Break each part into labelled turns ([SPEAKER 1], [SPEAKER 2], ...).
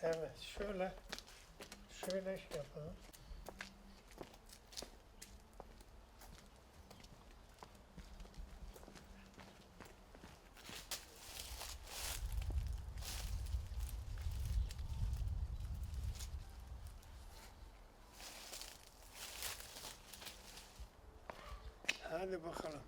[SPEAKER 1] Evet, şöyle şey yapalım. Hadi bakalım.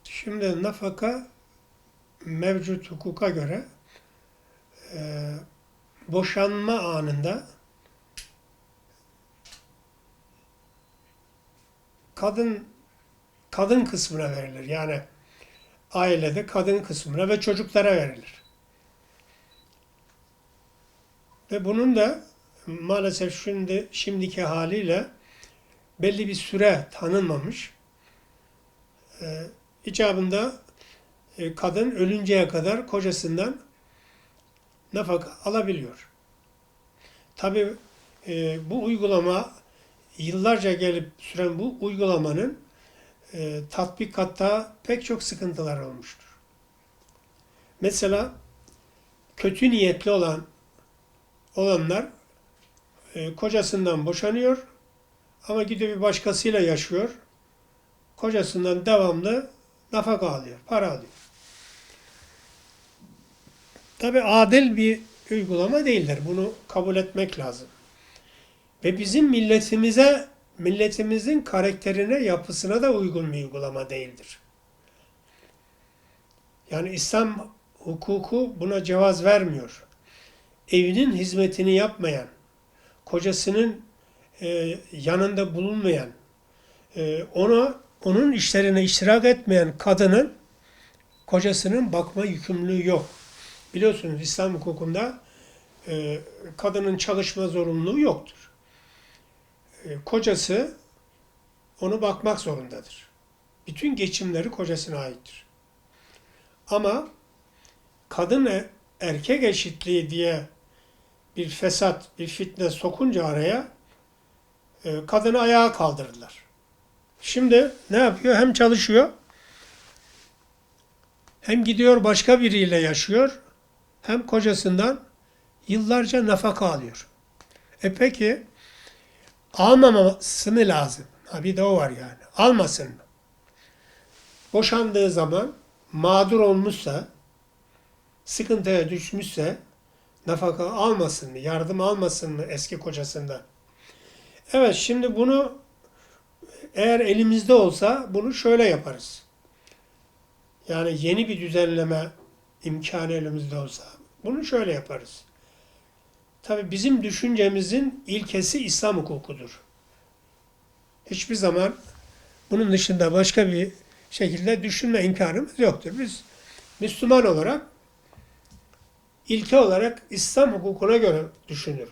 [SPEAKER 1] Şimdi nafaka mevcut hukuka göre e, boşanma anında kadın kısmına verilir. Yani ailede kadın kısmına ve çocuklara verilir. Ve bunun da maalesef şimdiki haliyle belli bir süre tanınmamış. İcabında kadın ölünceye kadar kocasından nafaka alabiliyor. Tabii bu uygulama yıllarca gelip süren bu uygulamanın tatbikatta pek çok sıkıntılar olmuştur. Mesela kötü niyetli olanlar kocasından boşanıyor ama gidiyor bir başkasıyla yaşıyor. Kocasından devamlı nafaka alıyor, para alıyor. Tabii adil bir uygulama değildir. Bunu kabul etmek lazım. Ve bizim milletimizin karakterine, yapısına da uygun bir uygulama değildir. Yani İslam hukuku buna cevaz vermiyor. Evinin hizmetini yapmayan, kocasının yanında bulunmayan, onun işlerine iştirak etmeyen kadının kocasının bakma yükümlülüğü yok. Biliyorsunuz İslam hukukunda kadının çalışma zorunluluğu yoktur. Kocası onu bakmak zorundadır. Bütün geçimleri kocasına aittir. Ama kadın erkek eşitliği diye bir fesat, bir fitne sokunca araya kadını ayağa kaldırdılar. Şimdi ne yapıyor? Hem çalışıyor, hem gidiyor başka biriyle yaşıyor, hem kocasından yıllarca nafaka alıyor. Peki almaması mı lazım? Ha, bir de o var yani. Almasın mı? Boşandığı zaman mağdur olmuşsa, sıkıntıya düşmüşse nafaka almasın mı? Yardım almasın mı eski kocasından? Evet, şimdi bunu eğer elimizde olsa bunu şöyle yaparız. Yani yeni bir düzenleme imkanı elimizde olsa bunu şöyle yaparız. Tabii bizim düşüncemizin ilkesi İslam hukukudur. Hiçbir zaman bunun dışında başka bir şekilde düşünme imkanımız yoktur. Biz Müslüman olarak, ilke olarak İslam hukukuna göre düşünürüz.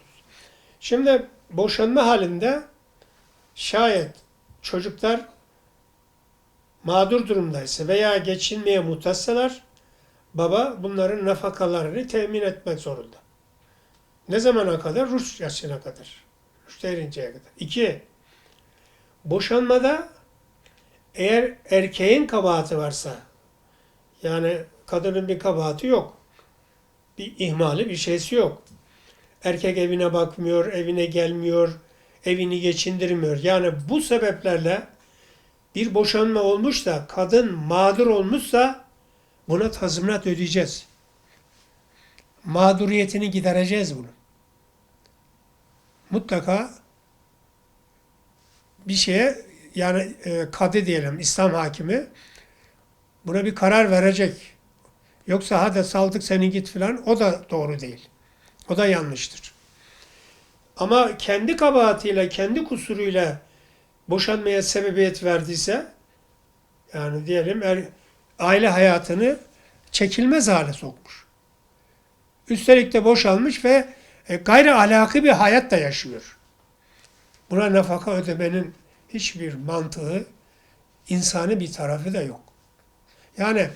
[SPEAKER 1] Şimdi boşanma halinde şayet çocuklar mağdur durumdaysa veya geçinmeye muhtaçsalar, baba bunların nafakalarını temin etmek zorunda. Ne zamana kadar? Rüşt yaşına kadar. Rüşt erinceye kadar. 2. Boşanmada eğer erkeğin kabahati varsa, yani kadının bir kabahati yok, bir ihmali bir şeysi yok. Erkek evine bakmıyor, evine gelmiyor, evini geçindirmiyor. Yani bu sebeplerle bir boşanma olmuş da kadın mağdur olmuşsa buna tazminat ödeyeceğiz. Mağduriyetini gidereceğiz bunu. Mutlaka bir şeye yani kadı diyelim, İslam hakimi buna bir karar verecek. Yoksa hadi saldık seni git filan, o da doğru değil. O da yanlıştır. Ama kendi kabahatiyle, kendi kusuruyla boşanmaya sebebiyet verdiyse, yani diyelim aile hayatını çekilmez hale sokmuş. Üstelik de boşalmış ve gayri ahlaki bir hayat da yaşıyor. Buna nafaka ödemenin hiçbir mantığı, insani bir tarafı da yok. Yani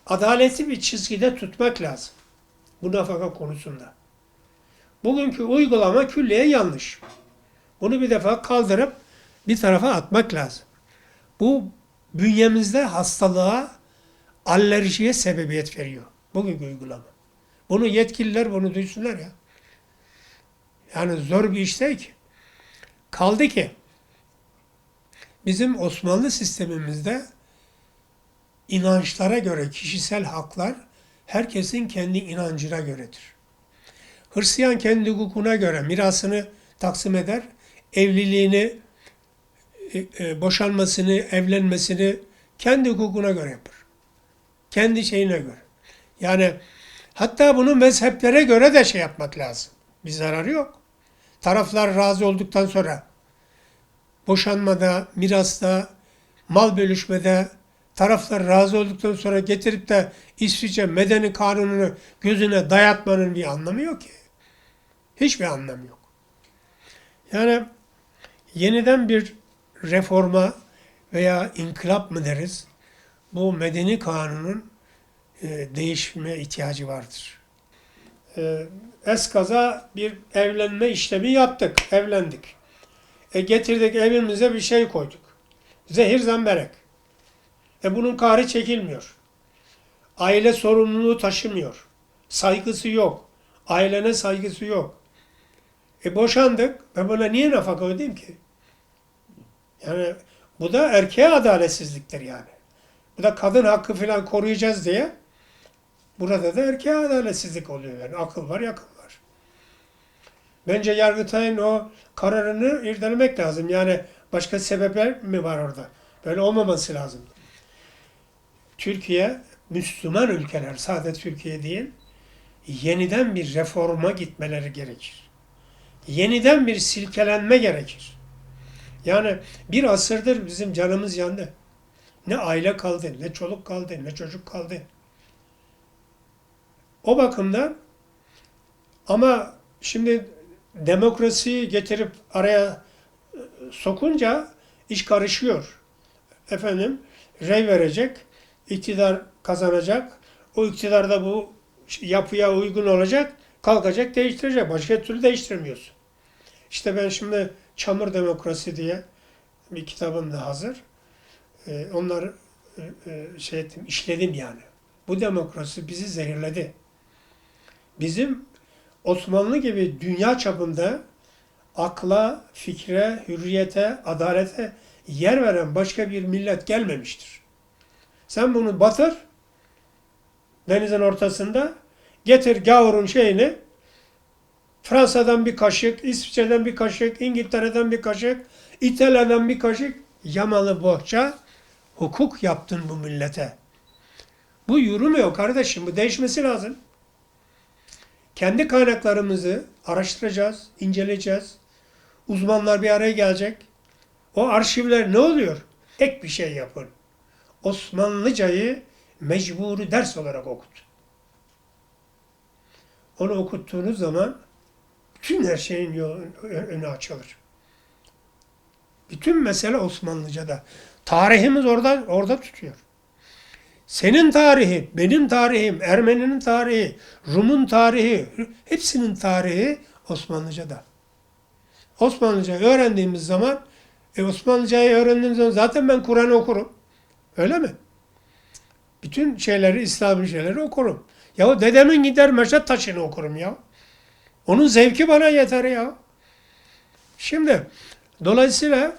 [SPEAKER 1] adaleti bir çizgide tutmak lazım bu nafaka konusunda. Bugünkü uygulama külliye yanlış. Bunu bir defa kaldırıp bir tarafa atmak lazım. Bu bünyemizde hastalığa, alerjiye sebebiyet veriyor. Bugünkü uygulama. Bunu yetkililer bunu duysunlar ya. Yani zor bir iş değil ki. Kaldı ki bizim Osmanlı sistemimizde inançlara göre kişisel haklar herkesin kendi inancına göredir. Hristiyan kendi hukukuna göre mirasını taksim eder, evliliğini, boşanmasını, evlenmesini kendi hukukuna göre yapar. Kendi şeyine göre. Yani hatta bunu mezheplere göre de şey yapmak lazım. Bir zararı yok. Taraflar razı olduktan sonra boşanmada, mirasta, mal bölüşmede taraflar razı olduktan sonra getirip de İsviçre medeni kanununu gözüne dayatmanın bir anlamı yok ki. Hiçbir anlamı yok. Yani yeniden bir reforma veya inkılap mı deriz? Bu medeni kanunun değişime ihtiyacı vardır. Eskaza bir evlenme işlemi yaptık, evlendik. Getirdik evimize bir şey koyduk. Zehir zemberek. Bunun kahrı çekilmiyor. Aile sorumluluğu taşımıyor. Saygısı yok. Ailene saygısı yok. Boşandık. Ben buna niye nafaka ödeyeyim ki? Yani bu da erkeğe adaletsizliktir yani. Bu da kadın hakkı falan koruyacağız diye burada da erkeğe adaletsizlik oluyor yani. Akıl var, yakın var. Bence Yargıtay'ın o kararını irdelemek lazım. Yani başka sebepler mi var orada? Böyle olmaması lazım. Türkiye, Müslüman ülkeler, sadece Türkiye değil, yeniden bir reforma gitmeleri gerekir. Yeniden bir silkelenme gerekir. Yani bir asırdır bizim canımız yandı. Ne aile kaldı, ne çoluk kaldı, ne çocuk kaldı. O bakımdan ama şimdi demokrasiyi getirip araya sokunca iş karışıyor. Efendim, rey verecek, iktidar kazanacak, o iktidar da bu yapıya uygun olacak, kalkacak, değiştirecek. Başka türlü değiştirmiyorsun. İşte ben şimdi Çamur Demokrasi diye bir kitabım da hazır. Onları şey ettim, işledim yani. Bu demokrasi bizi zehirledi. Bizim Osmanlı gibi dünya çapında akla, fikre, hürriyete, adalete yer veren başka bir millet gelmemiştir. Sen bunu batır, denizin ortasında, getir gavurun şeyini, Fransa'dan bir kaşık, İsviçre'den bir kaşık, İngiltere'den bir kaşık, İtalya'dan bir kaşık, yamalı bohça hukuk yaptın bu millete. Bu yürümüyor kardeşim, bu değişmesi lazım. Kendi kaynaklarımızı araştıracağız, inceleyeceğiz. Uzmanlar bir araya gelecek. O arşivler ne oluyor? Tek bir şey yapın. Osmanlıcayı mecburi ders olarak okut. Onu okuttuğunuz zaman bütün her şeyin önü açılır. Bütün mesele Osmanlıca'da. Tarihimiz orada tutuyor. Senin tarihi, benim tarihim, Ermeninin tarihi, Rum'un tarihi, hepsinin tarihi Osmanlıca'da. Osmanlıcayı öğrendiğimiz zaman, Osmanlıcayı öğrendiğimiz zaman zaten ben Kur'an okurum. Öyle mi? Bütün şeyleri, İslami şeyleri okurum. Ya dedemin gider meşet taşını okurum ya. Onun zevki bana yeter ya. Şimdi dolayısıyla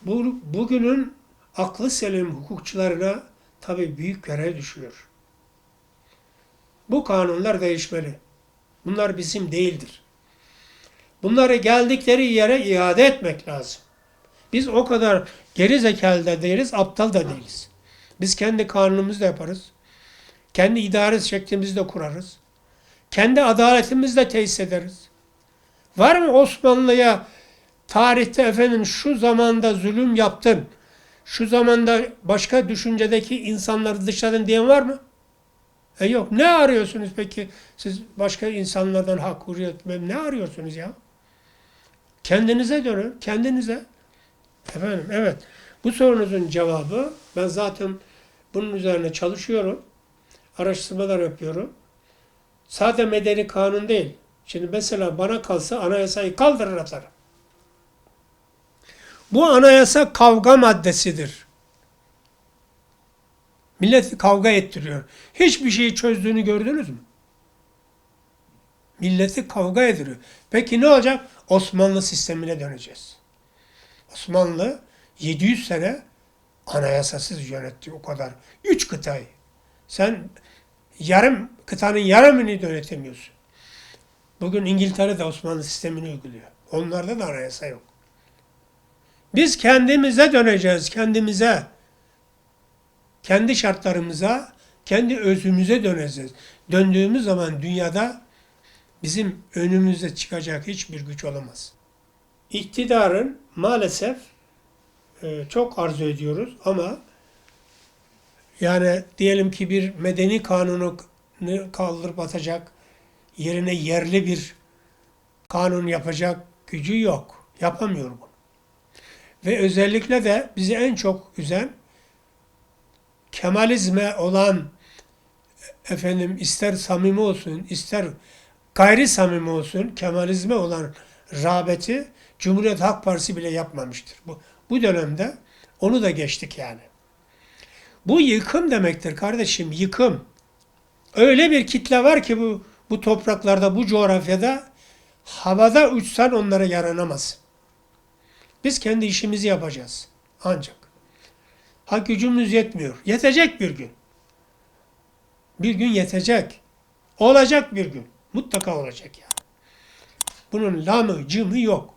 [SPEAKER 1] Bugünün aklı selim hukukçularına tabii büyük görev düşüyor. Bu kanunlar değişmeli. Bunlar bizim değildir. Bunları geldikleri yere iade etmek lazım. Biz o kadar geri zekalı da değiliz, aptal da değiliz. Biz kendi kanunumuzu da yaparız. Kendi idare şeklimizi de kurarız. Kendi adaletimizi de tesis ederiz. Var mı Osmanlı'ya tarihte efendim şu zamanda zulüm yaptın, şu zamanda başka düşüncedeki insanları dışladın diyen var mı? Yok. Ne arıyorsunuz peki? Siz başka insanlardan hak, hürriyet, ne arıyorsunuz ya? Kendinize dönün, kendinize. Efendim, evet. Bu sorunuzun cevabı, ben zaten bunun üzerine çalışıyorum. Araştırmalar yapıyorum. Sadece medeni kanun değil. Şimdi mesela bana kalsa anayasayı kaldırır atarım. Bu anayasa kavga maddesidir. Milleti kavga ettiriyor. Hiçbir şeyi çözdüğünü gördünüz mü? Milleti kavga ediyor. Peki ne olacak? Osmanlı sistemine döneceğiz. Osmanlı 700 sene anayasasız yönetti o kadar. 3 kıtayı. Sen kıtanın yarımını yönetemiyorsun. Bugün İngiltere de Osmanlı sistemini uyguluyor. Onlarda da anayasa yok. Biz kendimize döneceğiz, kendimize. Kendi şartlarımıza, kendi özümüze döneceğiz. Döndüğümüz zaman dünyada bizim önümüze çıkacak hiçbir güç olamaz. İktidarın maalesef çok arzu ediyoruz ama yani diyelim ki bir medeni kanunu kaldırıp atacak, yerine yerli bir kanun yapacak gücü yok. Yapamıyor bunu. Ve özellikle de bizi en çok üzen Kemalizme olan efendim ister samimi olsun, ister gayri samimi olsun, Kemalizme olan rağbeti Cumhuriyet Halk Partisi bile yapmamıştır. Bu dönemde onu da geçtik yani. Bu yıkım demektir kardeşim, yıkım. Öyle bir kitle var ki bu topraklarda, bu coğrafyada havada uçsan onlara yaranamaz. Biz kendi işimizi yapacağız ancak. Hak gücümüz yetmiyor. Yetecek bir gün. Bir gün yetecek. Olacak bir gün. Mutlaka olacak yani. Bunun lamı, cımı yok.